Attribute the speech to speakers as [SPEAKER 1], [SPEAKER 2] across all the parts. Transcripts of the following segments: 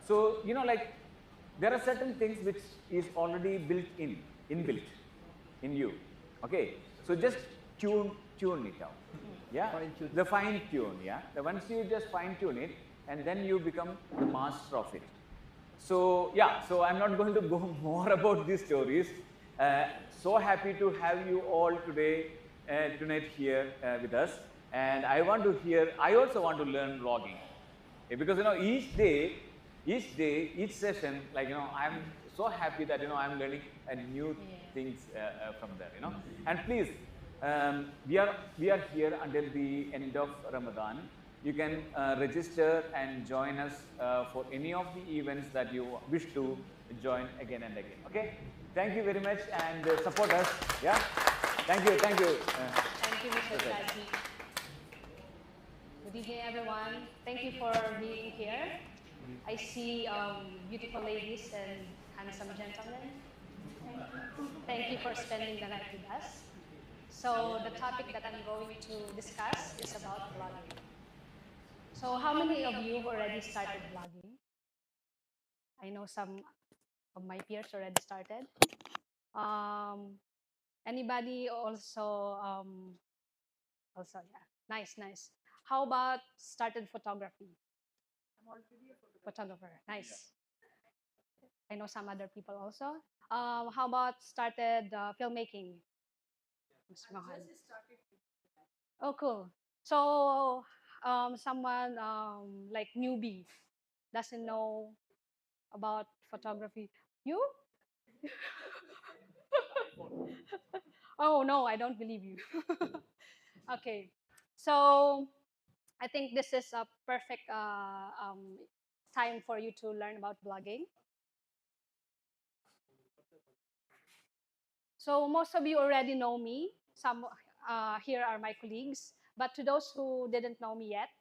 [SPEAKER 1] So, like there are certain things which is already inbuilt in you. Okay. So just tune it out. Yeah. The fine tune. Yeah. The once you just fine tune it, and then you become the master of it. So yeah, so I'm not going to go more about these stories. So happy to have you all tonight here with us. And I want to hear, I also want to learn vlogging. Because each session, like, I'm so happy that, I'm learning new things from there, And please, we are here until the end of Ramadan. You can register and join us for any of the events that you wish to join again and again. Okay? Thank you very much, and support us. Yeah? Thank you.
[SPEAKER 2] Thank you, Mr. Saji. Good evening, everyone. Thank you for being here. I see beautiful ladies and handsome gentlemen. Thank you for spending the night with us. So the topic that I'm going to discuss is about vlogging. So how many of you already started vlogging? I know some of my peers already started. Anybody also, yeah, nice. How about started photography? I'm already a photographer. Nice. I know some other people also. How about started filmmaking? Mr. Mohan. Oh, cool. So, someone like newbie doesn't know about photography. You? Oh, no, I don't believe you. Okay. So, I think this is a perfect time for you to learn about blogging. So most of you already know me. Some here are my colleagues. But to those who didn't know me yet,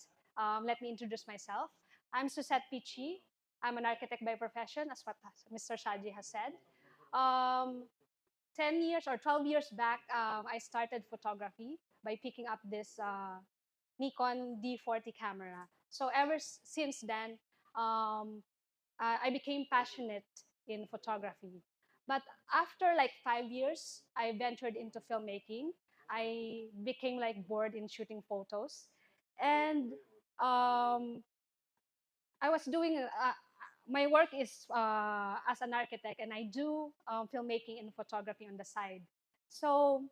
[SPEAKER 2] let me introduce myself. I'm Suzette Pichi. I'm an architect by profession, as what Mr. Shaji has said. 10 years or 12 years back, I started photography by picking up this Nikon D40 camera. So ever since then, I became passionate in photography. But after like 5 years, I ventured into filmmaking. I became like bored in shooting photos. And I was doing, my work is as an architect, and I do filmmaking and photography on the side. So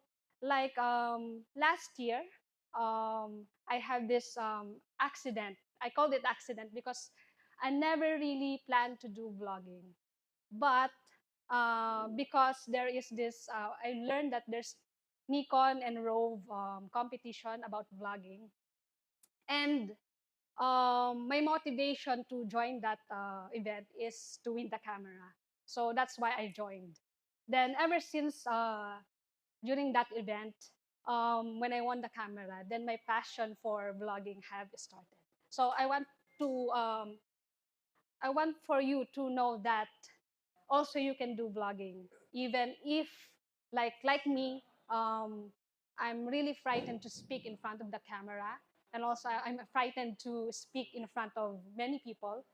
[SPEAKER 2] like last year, I had this accident. I called it accident because I never really planned to do vlogging. But because there is this, I learned that there's Nikon and Rove competition about vlogging. And my motivation to join that event is to win the camera. So that's why I joined. Then ever since during that event, when I won the camera, then my passion for vlogging have started. So I want for you to know that also you can do vlogging, even if like me, I'm really frightened to speak in front of the camera, and also I'm frightened to speak in front of many people.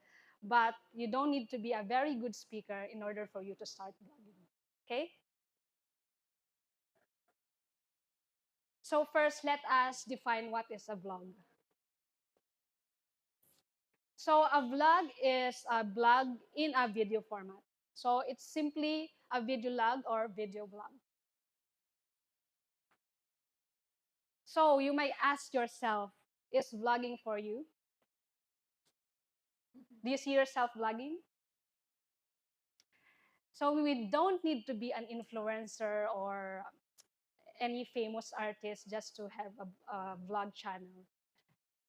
[SPEAKER 2] But you don't need to be a very good speaker in order for you to start vlogging. Okay. So first, let us define what is a vlog. So a vlog is a blog in a video format. So it's simply a video log or video blog. So you might ask yourself, is vlogging for you? Do you see yourself vlogging? So we don't need to be an influencer or any famous artist just to have a vlog channel.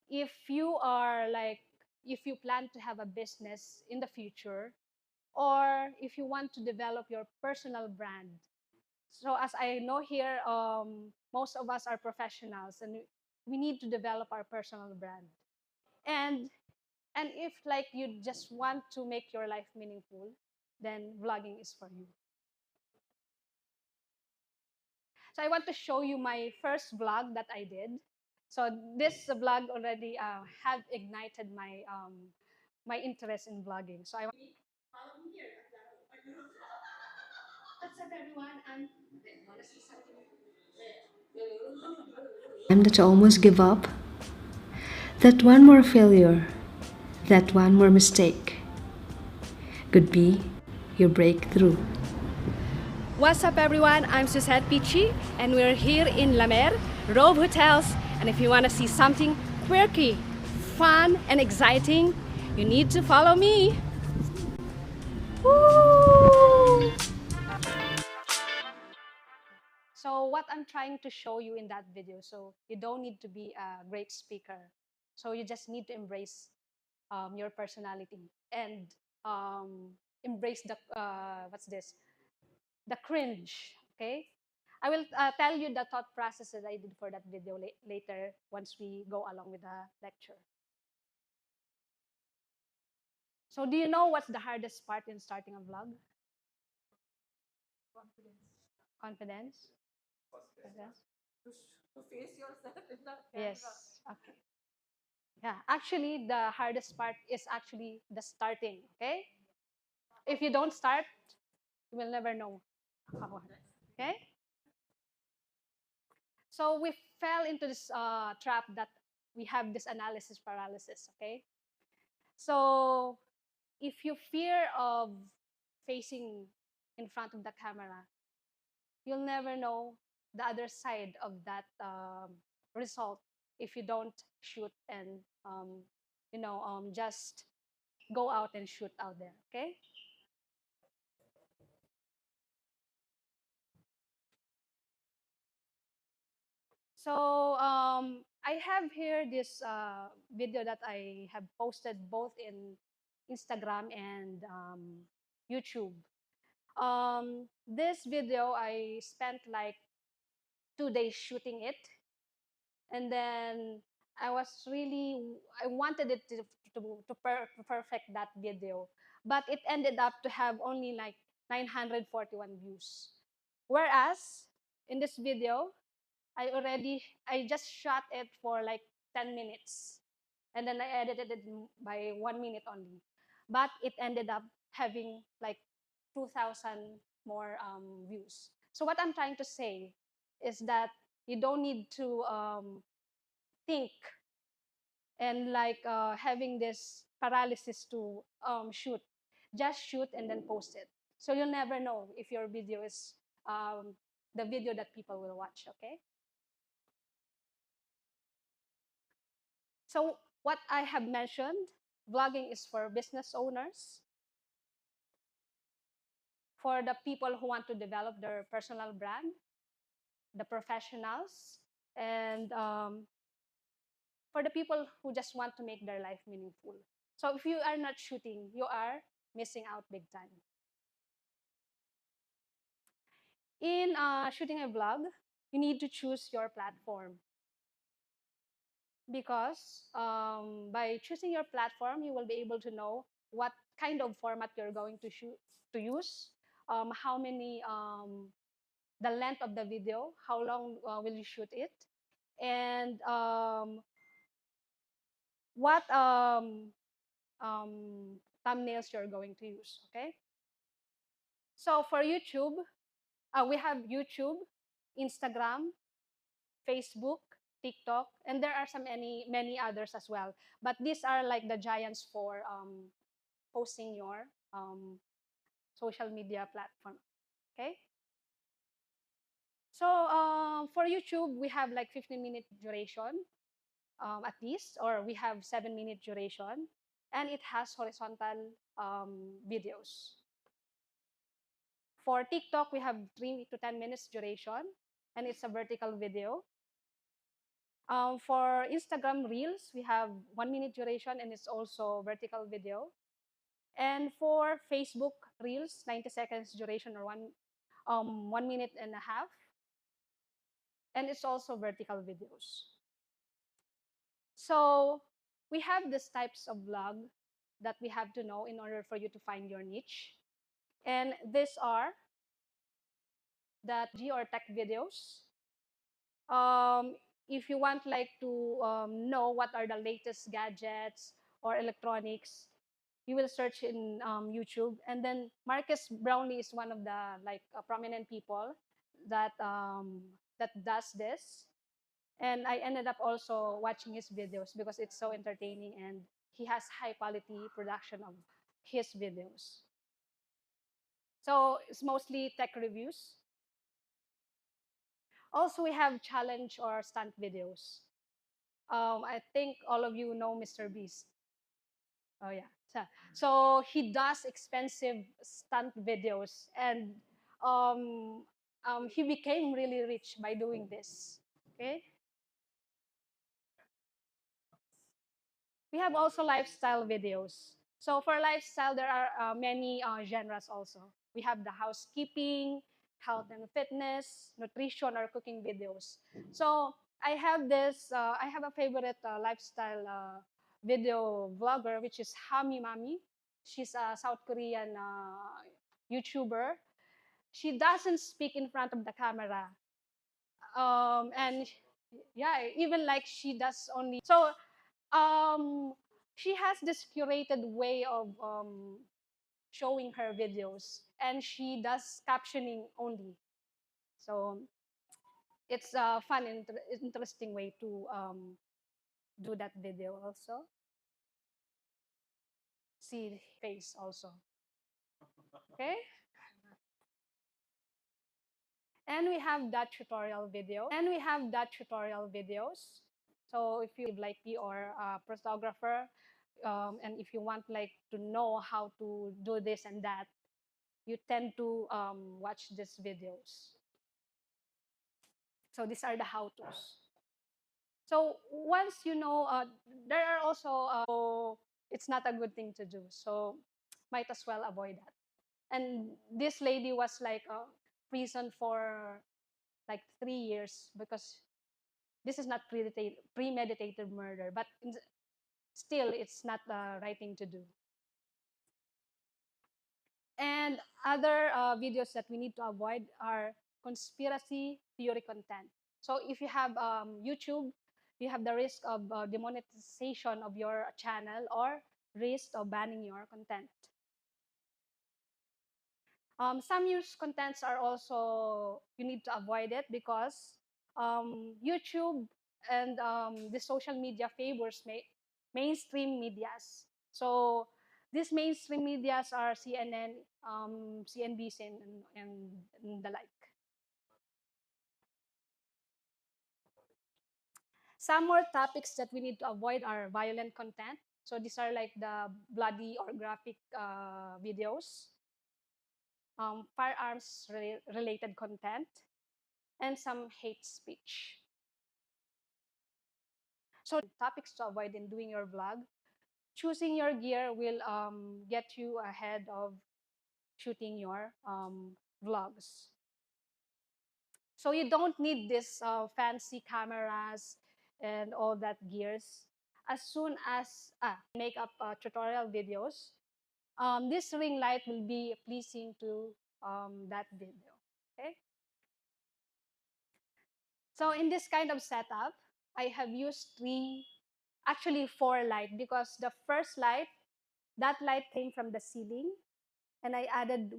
[SPEAKER 2] If you are like, if you plan to have a business in the future, or if you want to develop your personal brand. So as I know here, most of us are professionals and we need to develop our personal brand. And if like you just want to make your life meaningful, then vlogging is for you. So I want to show you my first vlog that I did. So this vlog already have ignited my interest in vlogging. So I
[SPEAKER 3] Time that you almost give up, that one more failure, that one more mistake could be your breakthrough.
[SPEAKER 2] What's up, everyone? I'm Suzette Pichi, and we're here in La Mer, Rove Hotels. And if you want to see something quirky, fun, and exciting, you need to follow me. Woo! So what I'm trying to show you in that video, so you don't need to be a great speaker. So you just need to embrace your personality and embrace the what's this? The cringe. Okay. I will tell you the thought process that I did for that video later once we go along with the lecture. So do you know what's the hardest part in starting a vlog? Confidence. Confidence. Yes. Okay. Yeah. Actually, the hardest part is actually the starting. Okay. If you don't start, you will never know how hard. Okay. So we fell into this trap that we have this analysis paralysis. Okay. So if you fear of facing in front of the camera, you'll never know the other side of that result if you don't shoot and just go out and shoot out there. Okay. So I have here this video that I have posted both in Instagram and YouTube. This video I spent like 2 days shooting it, and then I wanted it to perfect that video, but it ended up to have only like 941 views. Whereas in this video, I just shot it for like 10 minutes, and then I edited it by 1 minute only, but it ended up having like 2,000 more views. So what I'm trying to say is that you don't need to think and like having this paralysis to shoot. Just shoot and then post it. So you'll never know if your video is um, the video that people will watch. Okay. So what I have mentioned, vlogging is for business owners, for the people who want to develop their personal brand, the professionals, and for the people who just want to make their life meaningful. So if you are not shooting, you are missing out big time. In shooting a vlog, you need to choose your platform because by choosing your platform, you will be able to know what kind of format you're going to use, how many the length of the video, how long will you shoot it, and what thumbnails you're going to use. Okay. So for YouTube, we have YouTube, Instagram, Facebook, TikTok, and there are some many others as well. But these are like the giants for posting your social media platform. Okay. So for YouTube, we have like 15-minute duration at least, or we have 7-minute duration, and it has horizontal videos. For TikTok, we have 3 to 10 minutes duration, and it's a vertical video. For Instagram Reels, we have 1 minute duration, and it's also vertical video. And for Facebook Reels, 90 seconds duration, or 1 minute and a half, and it's also vertical videos. So we have these types of vlog that we have to know in order for you to find your niche. And these are the technology or tech videos. If you want like to know what are the latest gadgets or electronics, you will search in YouTube, and then Marcus Brownlee is one of the like prominent people that that does this. And I ended up also watching his videos because it's so entertaining and he has high quality production of his videos. So it's mostly tech reviews. Also, we have challenge or stunt videos. I think all of you know Mr. Beast. Oh yeah. So he does expensive stunt videos, and um, he became really rich by doing this. Okay. We have also lifestyle videos. So for lifestyle, there are many genres also. We have the housekeeping, health and fitness, nutrition, or cooking videos. So I have a favorite lifestyle video vlogger, which is Hami Mami. She's a South Korean YouTuber. She doesn't speak in front of the camera. And yeah, even like she does only. So um, she has this curated way of showing her videos, and she does captioning only. So it's a fun, interesting way to do that video also. See the face also. Okay. And we have that tutorial video. And we have that tutorial videos. So if you like be or a photographer, and if you want like to know how to do this and that, you tend to watch these videos. So these are the how-tos. So once you know, there are also, it's not a good thing to do. So might as well avoid that. And this lady was like prison for like 3 years because this is not premeditated murder, but still it's not the right thing to do. And other videos that we need to avoid are conspiracy theory content. So if you have YouTube, you have the risk of demonetization of your channel or risk of banning your content. Some use contents are also, you need to avoid it because YouTube and the social media favors mainstream medias. So these mainstream medias are CNN, CNBC, and the like. Some more topics that we need to avoid are violent content. So these are like the bloody or graphic videos, firearms related content, and some hate speech. So topics to avoid in doing your vlog. Choosing your gear will get you ahead of shooting your vlogs. So you don't need this fancy cameras and all that gears. As soon as make up tutorial videos, this ring light will be pleasing to that video. Okay. So in this kind of setup, I have used actually four light, because the first light, that light came from the ceiling, and I added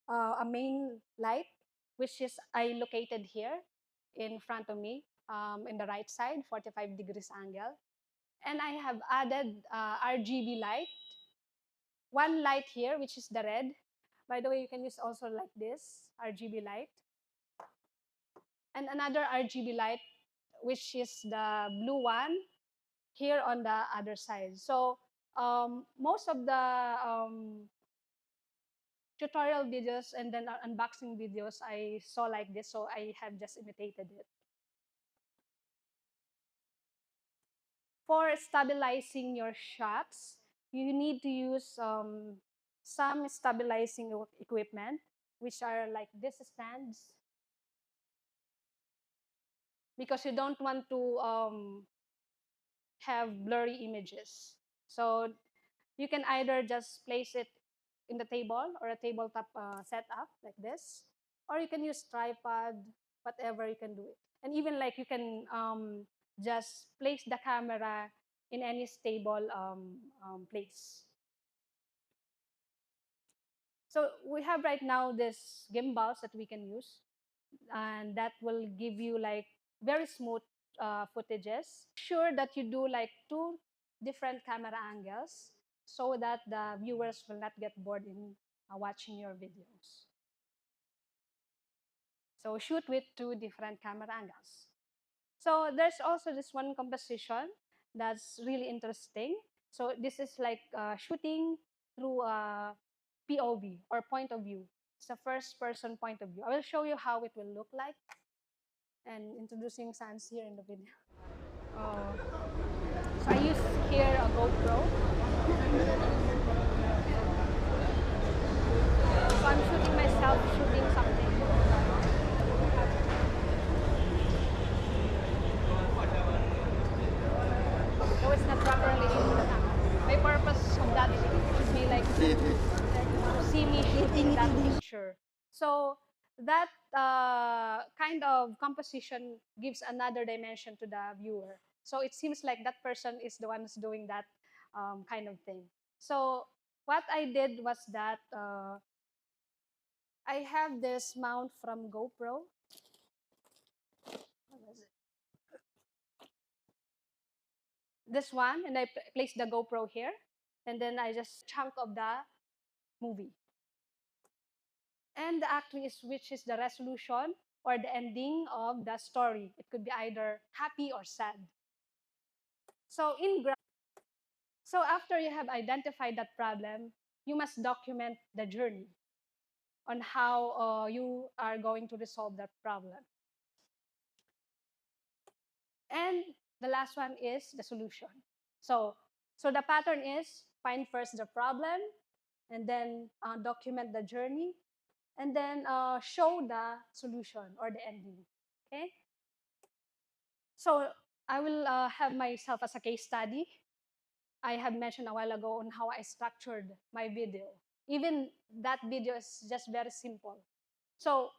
[SPEAKER 2] a main light, which is I located here in front of me, in the right side, 45 degrees angle. And I have added RGB light, one light here, which is the red. By the way, you can use also like this, RGB light. And another RGB light, which is the blue one, here on the other side. So most of the tutorial videos and then unboxing videos I saw like this, so I have just imitated it. For stabilizing your shots, you need to use some stabilizing equipment, which are like this stands, because you don't want to have blurry images. So you can either just place it in the table or a tabletop setup like this, or you can use tripod, whatever you can do it. And even like you can just place the camera in any stable place. So we have right now this gimbals that we can use, and that will give you like very smooth footages. Sure that you do like 2 different camera angles so that the viewers will not get bored in watching your videos. So shoot with 2 different camera angles. So there's also this one composition that's really interesting. So this is like shooting through a POV or point of view. It's a first person point of view. I will show you how it will look like and introducing Sans here in the video. Uh, so I use here a GoPro. So I'm shooting myself shooting something. So it's not properly into the camera. My purpose of that should be like to see me shooting that picture. So that kind of composition gives another dimension to the viewer. So it seems like that person is the one who's doing that kind of thing. So what I did was that I have this mount from GoPro. What was it? This one, and I placed the GoPro here, and then I just chunk of the movie. And the act which is the resolution or the ending of the story. It could be either happy or sad. So so after you have identified that problem, you must document the journey on how you are going to resolve that problem. And the last one is the solution. So the pattern is find first the problem, and then document the journey, and then show the solution or the ending. Okay. So I will have myself as a case study. I have mentioned a while ago on how I structured my video. Even that video is just very simple. So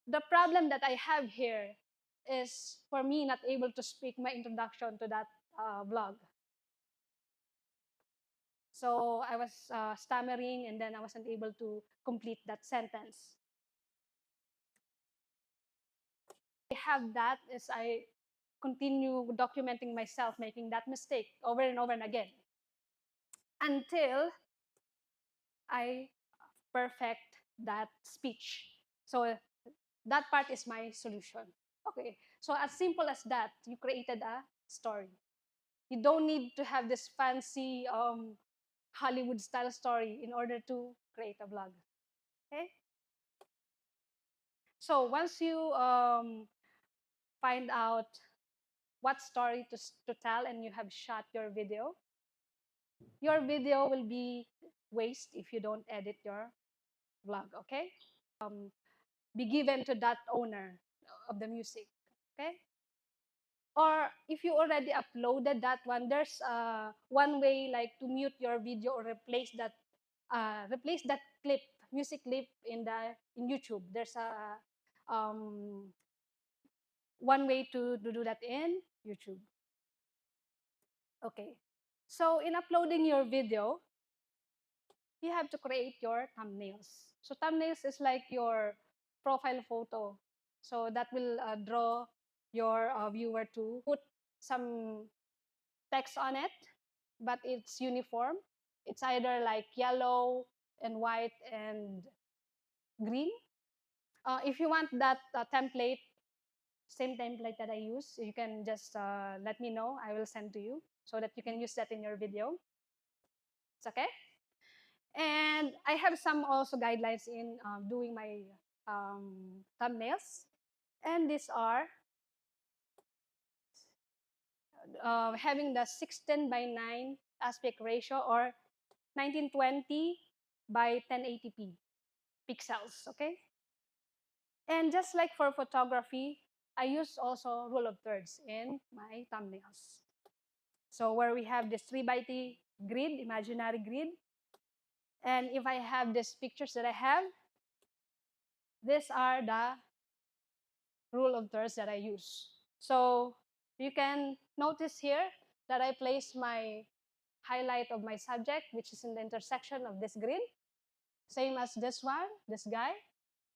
[SPEAKER 2] the problem that I have here is for me not able to speak my introduction to that vlog. So I was stammering, and then I wasn't able to complete that sentence. I have that as I continue documenting myself making that mistake over and over and again until I perfect that speech. So that part is my solution. Okay, so as simple as that, you created a story. You don't need to have this fancy Hollywood style story in order to create a vlog. Okay, so once you find out what story to tell and you have shot your video will be waste if you don't edit your vlog. Okay, be given to that owner of the music. Okay, or if you already uploaded that one, there's one way like to mute your video or replace that clip, music clip in YouTube. There's a one way to do that in YouTube. Okay, so in uploading your video, you have to create your thumbnails. So thumbnails is like your profile photo. So that will draw your viewer to put some text on it, but it's uniform. It's either like yellow and white and green. If you want that template, same template that I use, you can just let me know. I will send to you so that you can use that in your video. It's okay. And I have some also guidelines in doing my thumbnails. And these are having the 16:9 aspect ratio or 1920 by 1080p pixels, okay? And just like for photography, I use also rule of thirds in my thumbnails. So where we have this 3x3 grid, imaginary grid, and if I have these pictures that I have, these are the rule of thirds that I use. So you can notice here that I place my highlight of my subject, which is in the intersection of this grid. Same as this one, this guy.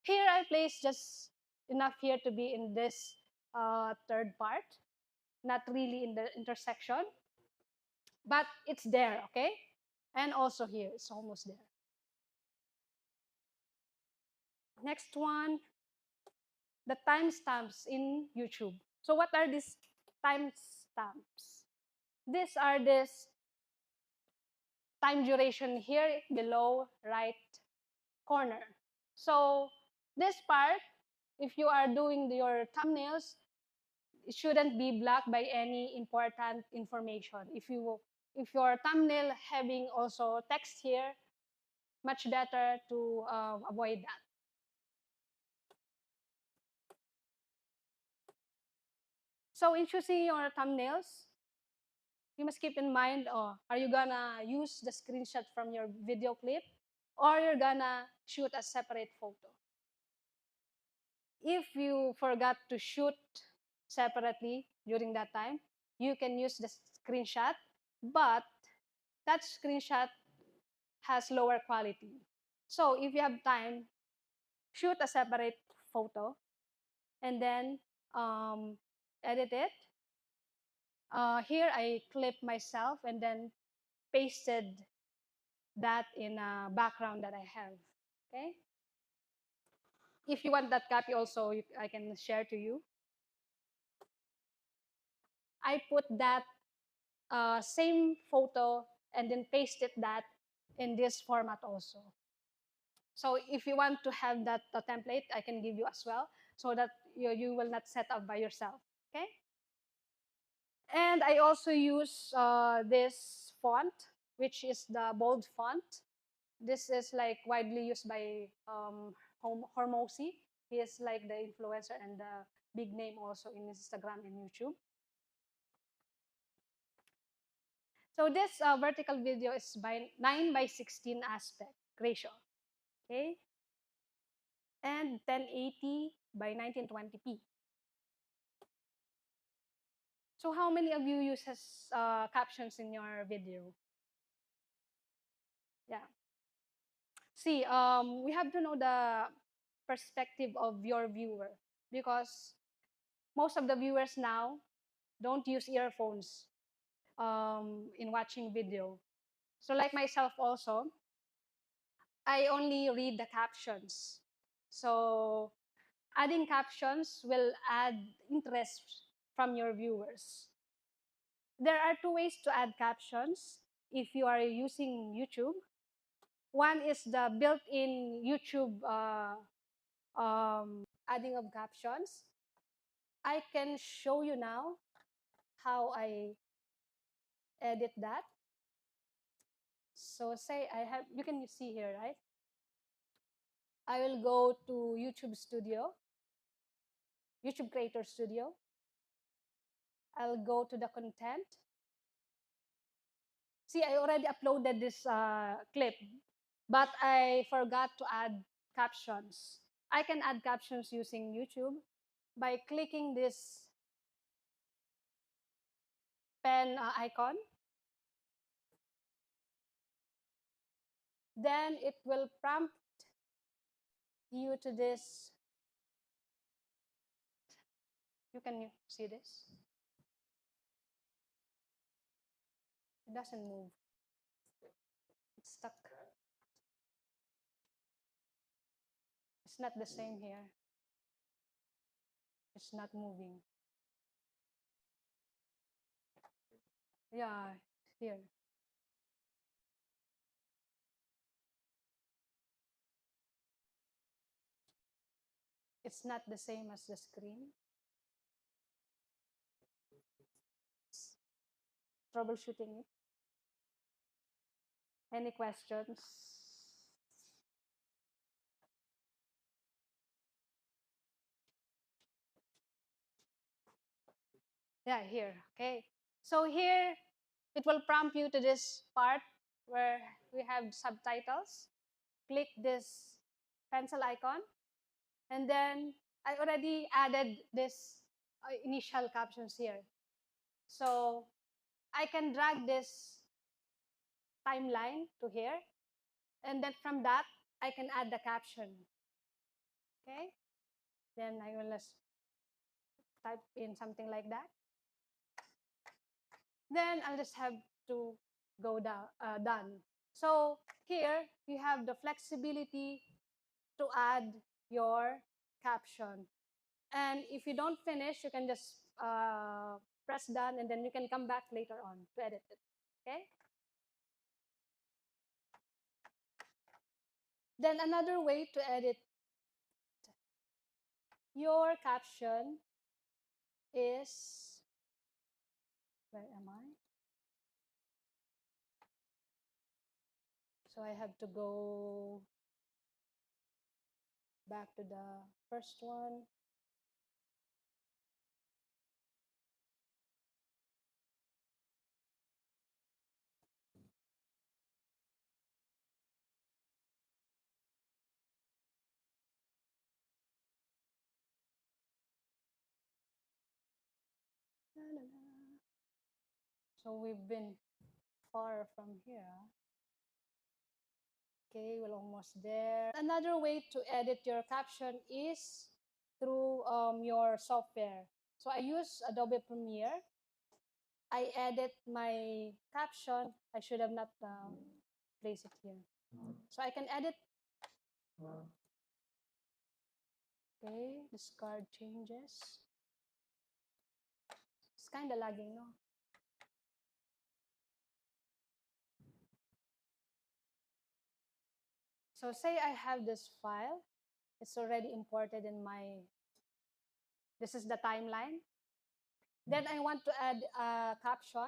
[SPEAKER 2] Here I place just enough here to be in this third part, not really in the intersection, but it's there, okay? And also here, it's almost there. Next one, the timestamps in YouTube. So what are these timestamps? These are this time duration here below right corner. So this part, if you are doing your thumbnails, it shouldn't be blocked by any important information. If your thumbnail having also text here, much better to avoid that. So in choosing your thumbnails, you must keep in mind, are you gonna use the screenshot from your video clip or you're gonna shoot a separate photo? If you forgot to shoot separately during that time, you can use the screenshot, but that screenshot has lower quality. So if you have time, shoot a separate photo and then edit it. Here I clipped myself and then pasted that in a background that I have, okay? If you want that copy also, I can share to you. I put that same photo and then pasted that in this format also. So if you want to have that template, I can give you as well, so that you will not set up by yourself, okay? And I also use this font, which is the bold font. This is like widely used by Hormozy. He is like the influencer and the big name also in Instagram and YouTube. So this vertical video is by 9:16 aspect ratio, okay? And 1080 by 1920p. So how many of you uses captions in your video? Yeah. See, we have to know the perspective of your viewer, because most of the viewers now don't use earphones in watching video. So like myself also, I only read the captions. So adding captions will add interest from your viewers. There are two ways to add captions if you are using YouTube. One is the built-in YouTube adding of captions. I can show you now how I edit that. So say I have, you can see here, right? I will go to YouTube Studio, YouTube Creator Studio. I'll go to the content. See, I already uploaded this clip, but I forgot to add captions. I can add captions using YouTube by clicking this pen icon. Then it will prompt you to this. You can see this. It doesn't move. It's stuck. It's not the same here. It's not moving. Yeah, here. It's not the same as the screen. Troubleshooting it. Any questions? Yeah, here. Okay. So here, it will prompt you to this part where we have subtitles. Click this pencil icon. And then I already added this initial captions here. So I can drag this timeline to here. And then from that, I can add the caption. Okay? Then I will just type in something like that. Then I'll just have to go down, done. So here you have the flexibility to add your caption. And if you don't finish, you can just press done, and then you can come back later on to edit it. Okay? Then another way to edit your caption is, where am I? So I have to go back to the first one. So we've been far from here. Okay, we're almost there. Another way to edit your caption is through your software. So I use Adobe Premiere. I edit my caption. I should have not placed it here. So I can edit. Okay, discard changes. It's kind of lagging, no? So say I have this file. It's already imported in my, this is the timeline. Then I want to add a caption.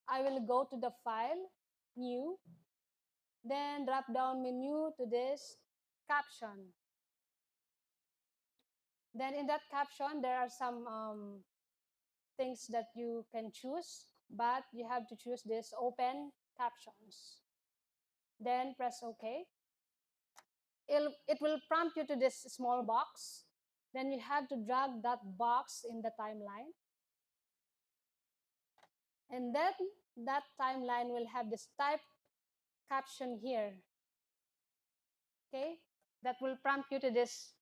[SPEAKER 2] I will go to the file, new, then drop down menu to this caption. Then in that caption, there are some things that you can choose, but you have to choose this open captions. Then press OK. It will prompt you to this small box. Then you have to drag that box in the timeline. And then that timeline will have this type caption here. Okay? That will prompt you to this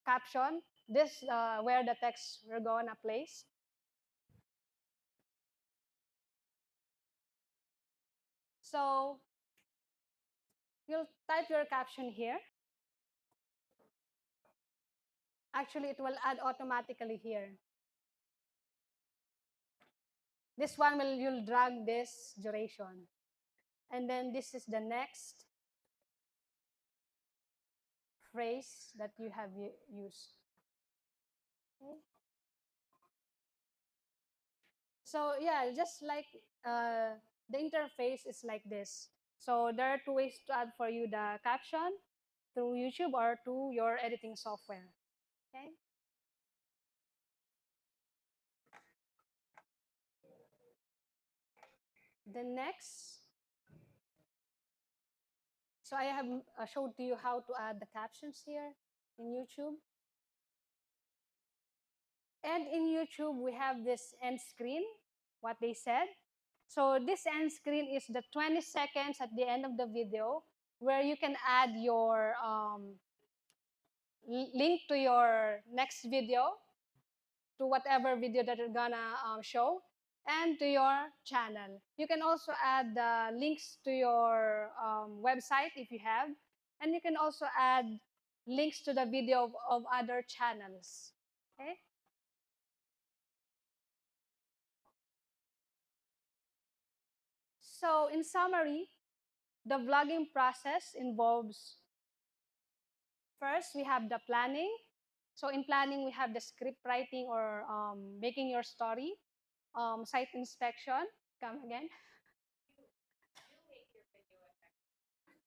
[SPEAKER 2] caption. This where the text we're gonna place. So you'll type your caption here. Actually, it will add automatically here. This one you'll drag this duration. And then this is the next phrase that you have used. Okay. So yeah, just like the interface is like this. So there are two ways to add for you the caption, through YouTube or to your editing software. Okay. The next, so I have showed to you how to add the captions here in YouTube. And in YouTube, we have this end screen, what they said. So this end screen is the 20 seconds at the end of the video where you can add your link to your next video, to whatever video that you're gonna show, and to your channel. You can also add the links to your website if you have, and you can also add links to the video of other channels. Okay. So in summary, the vlogging process involves, first, we have the planning. So in planning, we have the script writing or making your story, site inspection, come again.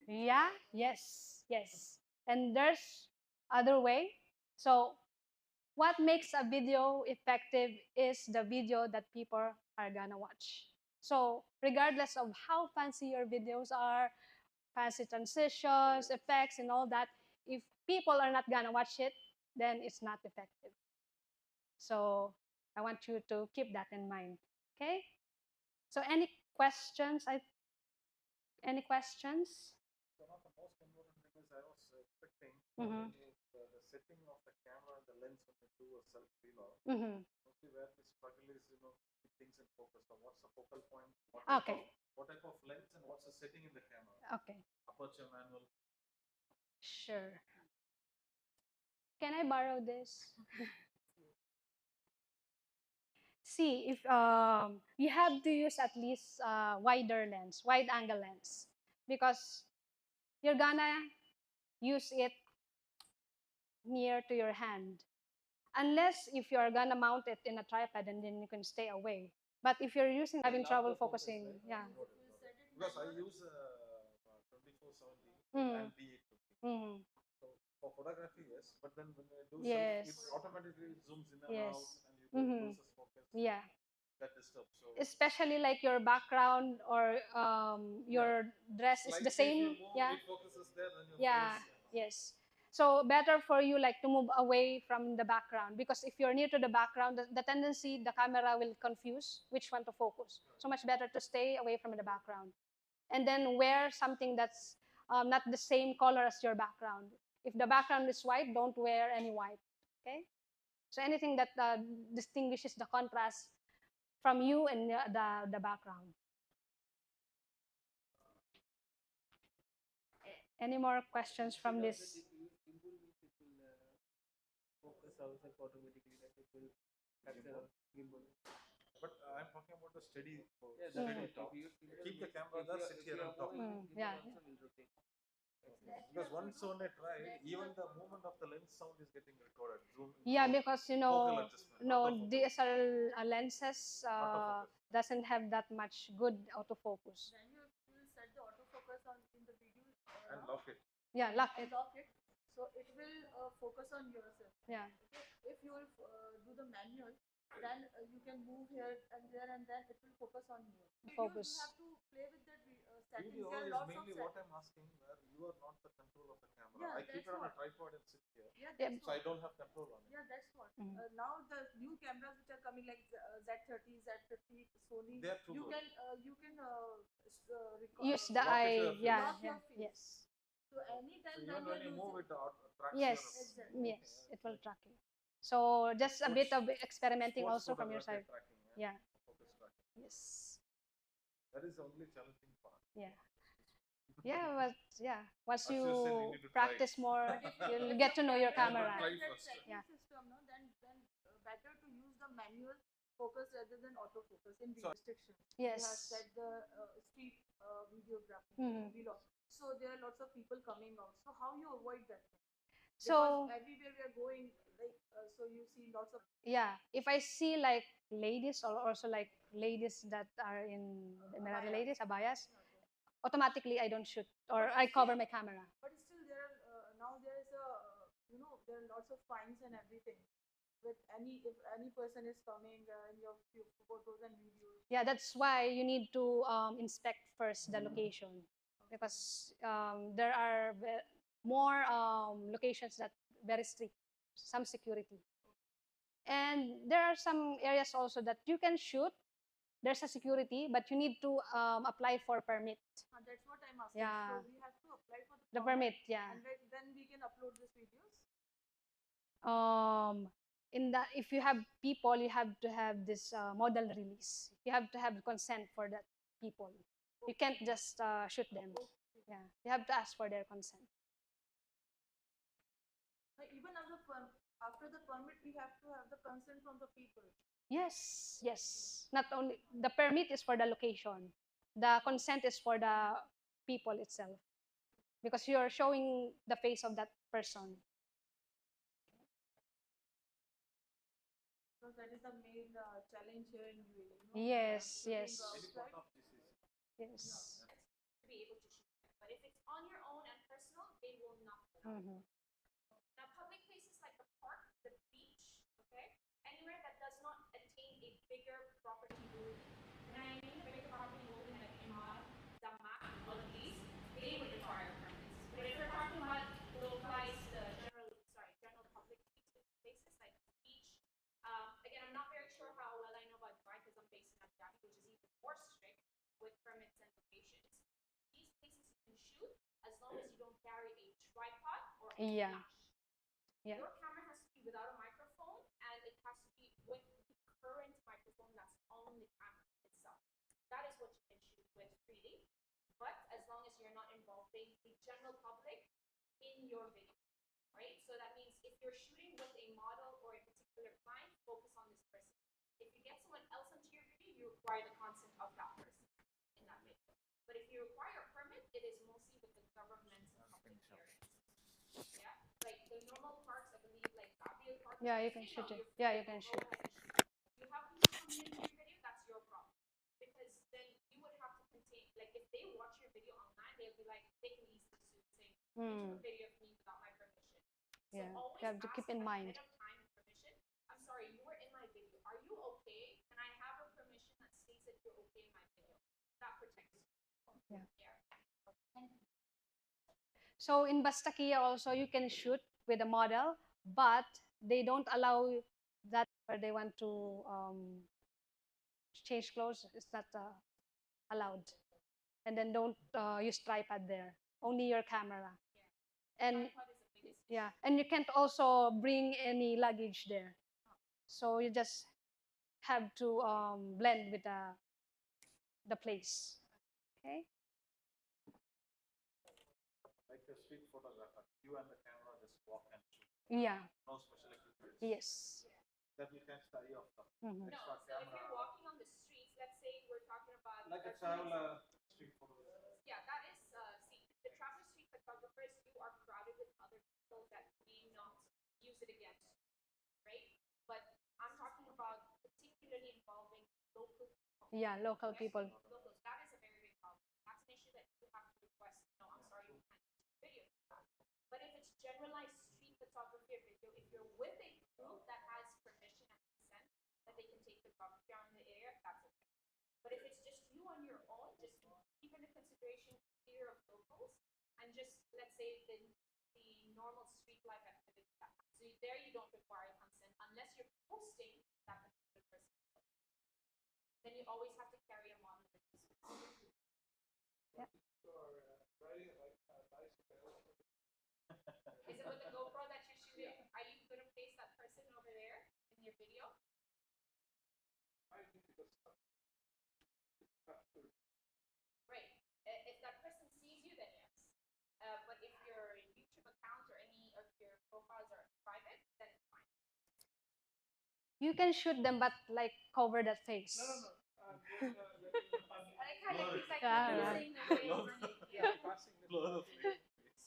[SPEAKER 2] Yeah, yes, yes. And there's other way. So what makes a video effective is the video that people are gonna watch. So regardless of how fancy your videos are, fancy transitions, effects, and all that, if people are not gonna watch it, then it's not effective. So I want you to keep that in mind. Okay? So any questions? Any questions?
[SPEAKER 4] One of the most important thing is I was expecting
[SPEAKER 2] Mm-hmm.
[SPEAKER 4] the setting of the camera and the lens when you do a self vlog.
[SPEAKER 2] Mm-hmm.
[SPEAKER 4] Mostly where the struggle is, keep things in focus. So what's the focal point?
[SPEAKER 2] Okay.
[SPEAKER 4] What type of lens and what's the setting in the camera?
[SPEAKER 2] Okay.
[SPEAKER 4] Aperture manual.
[SPEAKER 2] Sure. Can I borrow this? See, if you have to use at least wider lens, wide angle lens, because you're gonna use it near to your hand. Unless if you're gonna mount it in a tripod and then you can stay away. But if you're having trouble focusing,
[SPEAKER 4] Focus, right?
[SPEAKER 2] yeah.
[SPEAKER 4] Because I use 2470
[SPEAKER 2] Mm.
[SPEAKER 4] and D850.
[SPEAKER 2] Mm.
[SPEAKER 4] So for photography, yes, but then when I do
[SPEAKER 2] Yes.
[SPEAKER 4] self, it automatically zooms in and
[SPEAKER 2] Yes.
[SPEAKER 4] out, and you go loses focus.
[SPEAKER 2] Yeah.
[SPEAKER 4] That disturbs. So
[SPEAKER 2] Especially like your background or your dress is the
[SPEAKER 4] slightly if you
[SPEAKER 2] same.
[SPEAKER 4] move,
[SPEAKER 2] Yeah.
[SPEAKER 4] it focuses there, then your
[SPEAKER 2] Yeah.
[SPEAKER 4] face.
[SPEAKER 2] Yes. So better for you like to move away from the background, because if you're near to the background, the tendency the camera will confuse which one to focus. So much better to stay away from the background, and then wear something that's not the same color as your background. If the background is white, don't wear any white. Okay. So anything that distinguishes the contrast from you and the background. Any more questions from this?
[SPEAKER 5] Focus ourselves automatically, like it will capture gimbal.
[SPEAKER 4] But I'm talking about the steady,
[SPEAKER 5] Yeah,
[SPEAKER 4] steady
[SPEAKER 5] that's
[SPEAKER 4] talk.
[SPEAKER 5] what. If you
[SPEAKER 4] Keep the camera there, sit here and talk.
[SPEAKER 2] Yeah.
[SPEAKER 5] also will rotate.
[SPEAKER 4] Because once when I tried, even the movement of the lens sound is getting recorded. Zoom.
[SPEAKER 2] Yeah, because
[SPEAKER 4] focal adjustment. Autofocus.
[SPEAKER 2] DSLR lenses
[SPEAKER 4] Autofocus.
[SPEAKER 2] doesn't have that much good autofocus.
[SPEAKER 6] Then you will set the autofocus on in the video
[SPEAKER 4] And lock it.
[SPEAKER 2] Yeah, lock it.
[SPEAKER 6] and lock it, so it will focus on yourself.
[SPEAKER 2] Yeah.
[SPEAKER 6] Okay? If you will do the manual, then you can move here and there, and then it will focus on you.
[SPEAKER 2] Focus.
[SPEAKER 6] You have to play with the settings.
[SPEAKER 4] Video
[SPEAKER 6] There are
[SPEAKER 4] is
[SPEAKER 6] lots of
[SPEAKER 4] mainly
[SPEAKER 6] settings.
[SPEAKER 4] what I'm asking, where you are not the control of the camera.
[SPEAKER 6] Yeah,
[SPEAKER 4] I keep it
[SPEAKER 6] that's
[SPEAKER 4] on a
[SPEAKER 6] what.
[SPEAKER 4] tripod and sit here,
[SPEAKER 6] Yeah,
[SPEAKER 2] Yeah.
[SPEAKER 6] that's
[SPEAKER 4] so I
[SPEAKER 6] what.
[SPEAKER 4] don't have control on it.
[SPEAKER 6] Yeah, that's what.
[SPEAKER 2] Mm.
[SPEAKER 6] Now the new cameras which are coming like Z30, Z50, Sony,
[SPEAKER 4] They are too
[SPEAKER 6] you
[SPEAKER 4] good.
[SPEAKER 6] can
[SPEAKER 2] Use the
[SPEAKER 4] Lock it to
[SPEAKER 2] eye.
[SPEAKER 4] your face.
[SPEAKER 2] Yeah.
[SPEAKER 6] Lock
[SPEAKER 2] Yeah.
[SPEAKER 6] your face.
[SPEAKER 2] Yes.
[SPEAKER 6] So anytime
[SPEAKER 4] So even when you move it, tracks
[SPEAKER 2] Yes.
[SPEAKER 4] your.
[SPEAKER 2] Yes. It will track you. So just a bit of experimenting
[SPEAKER 4] Sports
[SPEAKER 2] also from your
[SPEAKER 4] photography
[SPEAKER 2] side.
[SPEAKER 4] tracking,
[SPEAKER 2] Yeah.
[SPEAKER 4] Focus tracking.
[SPEAKER 2] Yes.
[SPEAKER 4] That is the only challenging part.
[SPEAKER 2] Yeah. Yeah, but yeah, once
[SPEAKER 4] As you said, you
[SPEAKER 2] you
[SPEAKER 4] need to try.
[SPEAKER 2] practice more, you'll
[SPEAKER 6] if
[SPEAKER 2] get to know your
[SPEAKER 4] camera
[SPEAKER 2] camera.
[SPEAKER 4] try
[SPEAKER 6] that
[SPEAKER 4] first.
[SPEAKER 6] tracking
[SPEAKER 2] Yeah.
[SPEAKER 6] system, no, then better to use the manual focus rather than autofocus in video restrictions.
[SPEAKER 2] Yes.
[SPEAKER 6] You have said the street videography,
[SPEAKER 2] Mhm.
[SPEAKER 6] vlog. So there are lots of people coming out. So how you avoid that thing?
[SPEAKER 2] So
[SPEAKER 6] Because everywhere we are going, like so you see lots of
[SPEAKER 2] yeah, if I see like ladies or also like ladies that are in Emirati ladies, abayas, automatically I don't shoot or I cover my camera.
[SPEAKER 6] But still, there are now there is a there are lots of fines and everything. With if any person is coming in your photos and videos.
[SPEAKER 2] Yeah, that's why you need to inspect first the location, because there are more locations that very strict, some security, and there are some areas also that you can shoot. There's a security, but you need to apply for permit.
[SPEAKER 6] That's what I'm asking.
[SPEAKER 2] Yeah.
[SPEAKER 6] So we have to apply for
[SPEAKER 2] The permit, yeah.
[SPEAKER 6] and then we can upload these videos.
[SPEAKER 2] In that, if you have people, you have to have this model release. You have to have consent for that people. You can't just shoot them. Yeah, you have to ask for their consent.
[SPEAKER 6] Even after the permit, we have to have the consent from the people.
[SPEAKER 2] Yes, yes. Not only the permit is for the location, the consent is for the people itself, because you're showing the face of that person.
[SPEAKER 6] So that is the main challenge here in UAE.
[SPEAKER 2] Yes, yes.
[SPEAKER 4] Any part of this is.
[SPEAKER 2] Yes.
[SPEAKER 7] be able to shoot them. But if it's on your own and personal, they will not allow.
[SPEAKER 2] Mhm.
[SPEAKER 7] Now, public places like the park, the beach, okay, anywhere that does not attain a bigger property ruling. And I mean a bigger property ruling like Imam, Damak, all of these, they would require permits. But if we're talking about localized, general public places like the beach, again, I'm not very sure how well I know about Dubai because I'm based in Abu Dhabi, which is even more strict with permits and locations. These
[SPEAKER 2] Yeah.
[SPEAKER 7] flash.
[SPEAKER 2] Yeah.
[SPEAKER 7] Your camera has to be without a microphone, and it has to be with the current microphone that's on the camera itself. That is what you can shoot with freely, but as long as you're not involving the general public in your video, right? So that means if you're shooting with a model or a particular client, focus on this person. If you get someone else into your video, you require the consent of that person in that video. But if you require a permit, it is mostly with the government and public areas. Yeah, like the normal parks, I believe, like Gabriel Park.
[SPEAKER 2] Yeah, you can shoot it. Yeah, you can shoot.
[SPEAKER 7] You have people coming into your video, that's your problem. Because then you would have to contain, like if they watch your video online, they'll be like, they can easily sue saying, you took a video of me without my permission. So
[SPEAKER 2] Yeah,
[SPEAKER 7] always
[SPEAKER 2] you have to keep in mind.
[SPEAKER 7] ahead of time permission. I'm sorry, you were in my video. Are you okay? Can I have a permission that states that you're okay in my video? That protects you.
[SPEAKER 2] Yeah.
[SPEAKER 7] Yeah.
[SPEAKER 2] So in Bastakia also you can shoot with a model, but they don't allow that where they want to change clothes. It's not allowed. And then don't use tripod there. Only your camera. And
[SPEAKER 7] Tripod is the biggest
[SPEAKER 2] yeah, and you can't also bring any luggage there. So you just have to blend with the place. Okay.
[SPEAKER 4] Like a street photographer, you and the camera just walk and shoot.
[SPEAKER 2] Yeah.
[SPEAKER 4] No special equipment.
[SPEAKER 2] Yes.
[SPEAKER 4] That will catch the eye of the
[SPEAKER 2] Mhm.
[SPEAKER 7] No,
[SPEAKER 4] extra
[SPEAKER 7] so if you're
[SPEAKER 4] camera.
[SPEAKER 7] walking on the streets, let's say we're talking about
[SPEAKER 4] Like a
[SPEAKER 7] tourism.
[SPEAKER 4] traveler street photographer.
[SPEAKER 7] Yeah, that is see the travel street photographers. You are crowded with other people that may not use it against you, right? But I'm talking about particularly involving local people.
[SPEAKER 2] Yeah, local
[SPEAKER 7] Okay?
[SPEAKER 2] people.
[SPEAKER 7] Locals. That is a very big problem. That's an issue that you have to request. No, I'm sorry, we can't use video for that. But if it's generalized street photography or video, if you're with a group that has permission and consent that they can take photography on the area, that's okay. But if it's just you on your own, just keep into consideration fear of locals and just let's say the normal street life activities that happen. So there you don't require consent unless you're posting that particular person. Then you always have to carry a model with you. Is it with the GoPro that you're shooting? Are you going to place that person over there in your video? Right. If that person sees you, then yes. But if your YouTube account or any of your profiles are private, then it's fine.
[SPEAKER 2] You can shoot them, but like cover that face.
[SPEAKER 7] I like how
[SPEAKER 4] Blur
[SPEAKER 7] he's like
[SPEAKER 2] Yeah,
[SPEAKER 7] you're
[SPEAKER 2] yeah.
[SPEAKER 7] saying okay, running. Yeah.
[SPEAKER 4] Blur the face.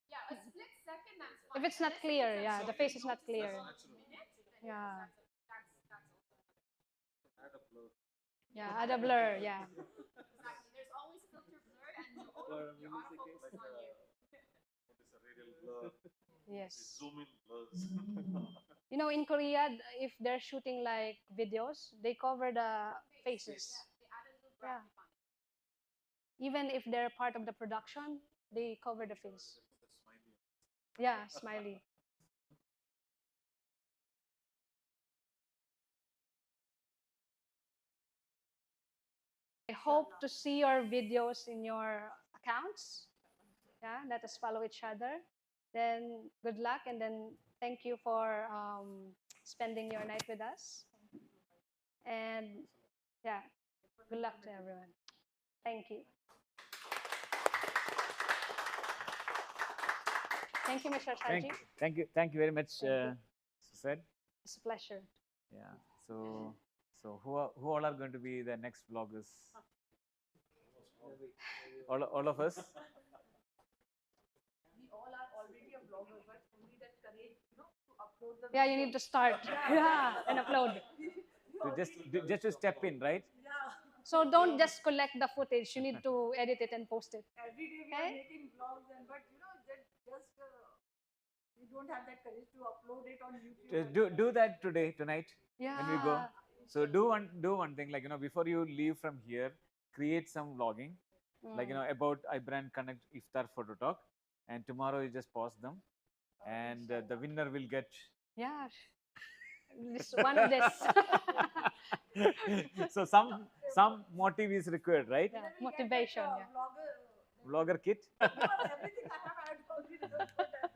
[SPEAKER 7] Yeah, a split second, that's fine.
[SPEAKER 2] If it's not
[SPEAKER 7] Unless
[SPEAKER 2] clear,
[SPEAKER 7] it's
[SPEAKER 2] yeah,
[SPEAKER 7] a
[SPEAKER 2] the face is not
[SPEAKER 7] noticeable
[SPEAKER 2] clear.
[SPEAKER 7] minute, then
[SPEAKER 2] Yeah.
[SPEAKER 7] that's also
[SPEAKER 4] Add a blur.
[SPEAKER 2] Yeah, add a blur, yeah.
[SPEAKER 7] exactly. There's always filter blur, and your autofocus is on you.
[SPEAKER 4] What is a radial blur?
[SPEAKER 2] Yes.
[SPEAKER 4] Zoom in blurs.
[SPEAKER 2] You know, in Korea, if they're shooting like videos, they cover the faces.
[SPEAKER 7] They add a little
[SPEAKER 2] Yeah.
[SPEAKER 7] graphic on it.
[SPEAKER 2] Even if they're part of the production, they cover the face.
[SPEAKER 4] Put a smiley.
[SPEAKER 2] Yeah, smiley. I hope to see your videos in your accounts. Yeah, let us follow each other. Then good luck, and then thank you for spending your night with us. And yeah, good luck to everyone. Thank you. Thank you, Mr. Saji.
[SPEAKER 1] Thank you very much,
[SPEAKER 2] Thank you.
[SPEAKER 1] Suzette.
[SPEAKER 2] It's a pleasure.
[SPEAKER 1] Yeah. So who all are going to be the next vloggers? All of us.
[SPEAKER 6] We all are already a vlogger, but only that courage, to upload the
[SPEAKER 2] Yeah, you need to start. Yeah, and upload.
[SPEAKER 1] So just to step in, right?
[SPEAKER 6] Yeah.
[SPEAKER 2] So don't just collect the footage. You need to edit it and post it.
[SPEAKER 6] Every day we
[SPEAKER 2] Okay.
[SPEAKER 6] are making vlogs, but we don't have that courage to upload it on YouTube.
[SPEAKER 1] Just do that tonight
[SPEAKER 2] Yeah.
[SPEAKER 1] when we go. So do one thing, like before you leave from here, create some vlogging, like about iBrandConnect iftar photo talk, and tomorrow you just post them, and the winner will get.
[SPEAKER 2] Yeah. This one of this.
[SPEAKER 1] So some motive is required, right?
[SPEAKER 2] Yeah,
[SPEAKER 6] Then we get
[SPEAKER 2] motivation.
[SPEAKER 6] that,
[SPEAKER 2] Yeah.
[SPEAKER 6] vlogger,
[SPEAKER 1] vlogger kit.
[SPEAKER 6] Because everything I have, I had already done for that.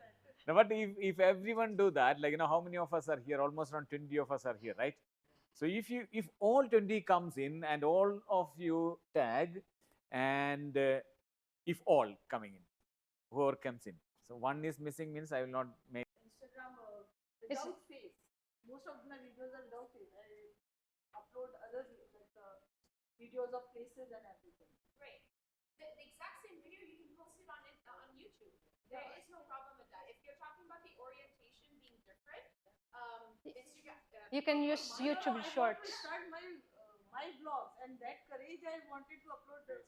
[SPEAKER 1] No, but if everyone do that, like, how many of us are here? Almost around 20 of us are here, right? So if all 20 comes in and all of you tag, and if all coming in, whoever comes in. So one is missing means I will not make.
[SPEAKER 6] Instagram without face. Most of my videos are without face. I upload other like videos of faces and everything.
[SPEAKER 7] Right. The exact same video, you can post it on YouTube. There is no problem with that. If you're talking about the orientation being different, Instagram.
[SPEAKER 2] You can use YouTube
[SPEAKER 6] I
[SPEAKER 2] Shorts.
[SPEAKER 6] want to start my vlogs, and that courage I wanted to upload the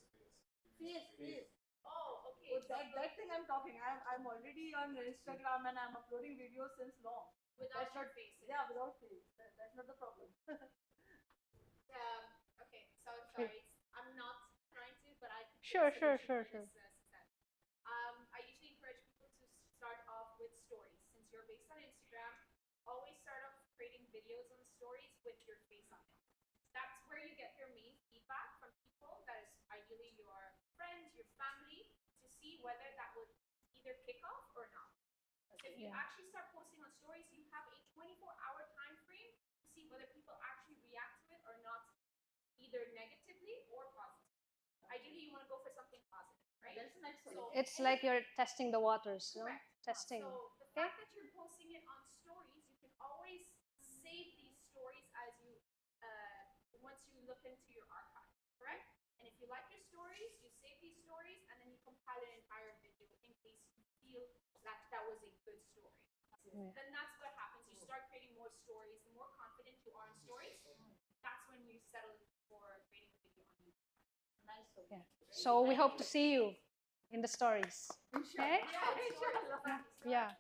[SPEAKER 6] face.
[SPEAKER 7] Oh, okay.
[SPEAKER 6] So that thing I'm talking. I'm already on Instagram and I'm uploading videos since long.
[SPEAKER 7] Without
[SPEAKER 6] That's
[SPEAKER 7] your
[SPEAKER 6] not,
[SPEAKER 7] face in
[SPEAKER 6] yeah,
[SPEAKER 7] it.
[SPEAKER 6] without face. That's not the problem.
[SPEAKER 7] Okay, so I'm sorry. I'm not trying to, but I could give
[SPEAKER 2] Sure,
[SPEAKER 7] a
[SPEAKER 2] sure,
[SPEAKER 7] solution
[SPEAKER 2] sure,
[SPEAKER 7] for
[SPEAKER 2] sure.
[SPEAKER 7] this, Suzanne. I usually encourage people to start off with stories. Since you're based on Instagram, always start off creating videos on stories with your face on it. That's where you get your main feedback from people. That is ideally your friends, your family, to see whether that would either kick off or not. So if you
[SPEAKER 2] Yeah.
[SPEAKER 7] actually start posting on stories, you have a 24-hour time frame to see whether people actually react to it or not, either negatively or positively. Ideally, you want to go for something positive, right?
[SPEAKER 6] That's an excellent.
[SPEAKER 7] So
[SPEAKER 2] It's like you're testing the waters, no?
[SPEAKER 7] correct.
[SPEAKER 2] Testing.
[SPEAKER 7] So the
[SPEAKER 2] Okay.
[SPEAKER 7] fact that you're posting it on stories, you can always save these stories as you once you look into your archive, correct? And if you like your stories, you save these stories and then you compile an entire video in case you feel that that was a good story.
[SPEAKER 2] Yeah.
[SPEAKER 7] Then that's what happens. You start creating more stories. The more confident you are in stories, that's when you settle for creating a video on YouTube.
[SPEAKER 6] Nice.
[SPEAKER 2] Yeah. So we hope to see you in the stories. Okay? Yeah.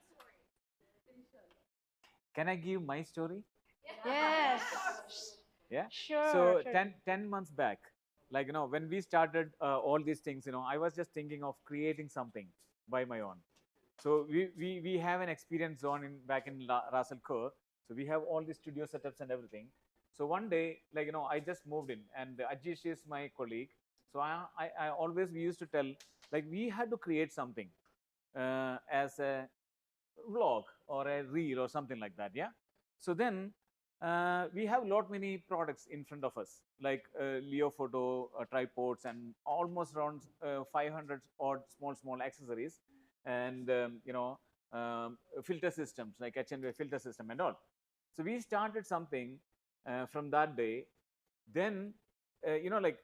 [SPEAKER 1] Can I give my story?
[SPEAKER 2] Yes.
[SPEAKER 1] Yeah.
[SPEAKER 2] Sure.
[SPEAKER 1] So
[SPEAKER 2] sure.
[SPEAKER 1] 10 months back, like, when we started all these things, I was just thinking of creating something by my own. So we have an experience zone back in Russell Khor. So we have all the studio setups and everything. So one day, like, I just moved in, and Ajish is my colleague. So I always, we used to tell, like, we had to create something as a vlog or a reel or something like that. Yeah. So then we have many products in front of us, like Leo photo tripods and almost around 500 odd small accessories, and filter systems like HNV filter system and all. So we started something from that day. Then like,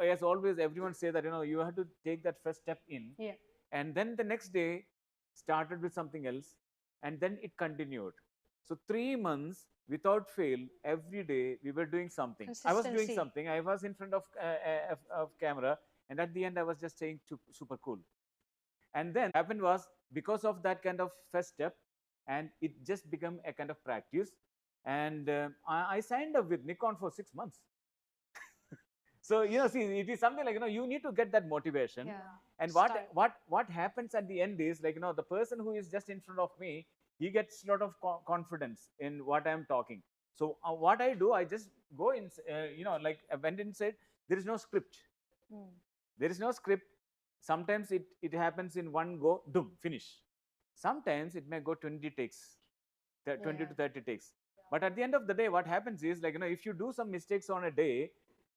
[SPEAKER 1] as always, everyone say that you have to take that first step in.
[SPEAKER 2] Yeah.
[SPEAKER 1] And then the next day started with something else, and then it continued. So 3 months without fail, every day we were doing something. I was doing
[SPEAKER 2] Consistency.
[SPEAKER 1] something. I was in front of camera, and at the end I was just saying super cool. And then happened was, because of that kind of first step, and it just became a kind of practice. And I signed up with Nikon for 6 months. So see, it is something like, you need to get that motivation.
[SPEAKER 2] Yeah.
[SPEAKER 1] And
[SPEAKER 2] Start.
[SPEAKER 1] what happens at the end is, like, the person who is just in front of me, he gets a lot of confidence in what I'm talking. So what I do, I just go in, like I went inside. There is no script.
[SPEAKER 2] Mm.
[SPEAKER 1] There is no script. Sometimes it happens in one go, boom, finish. Sometimes it may go 20 takes, 20 to 30 takes. But at the end of the day, what happens is, like, if you do some mistakes on a day,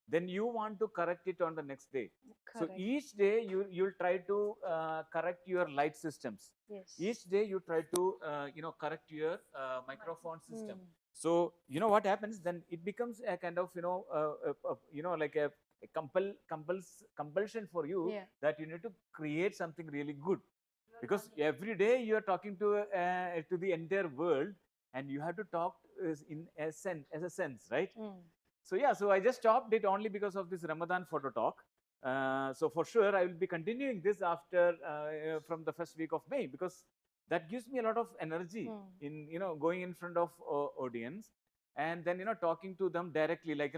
[SPEAKER 1] then you want to correct it on the next day.
[SPEAKER 2] Correct.
[SPEAKER 1] So each day you'll try to correct your light systems.
[SPEAKER 2] Yes.
[SPEAKER 1] Each day you try to correct your microphone system.
[SPEAKER 2] Mm.
[SPEAKER 1] So what happens then? It becomes a kind of like a compulsion for you,
[SPEAKER 2] Yeah.
[SPEAKER 1] that you need to create something really good, because every day you are talking to the entire world, and you have to talk in a sense, right?
[SPEAKER 2] Mm.
[SPEAKER 1] So yeah, so I just stopped it only because of this Ramadan photo talk. So for sure, I will be continuing this after from the first week of May, because that gives me a lot of energy in going in front of audience, and then talking to them directly, like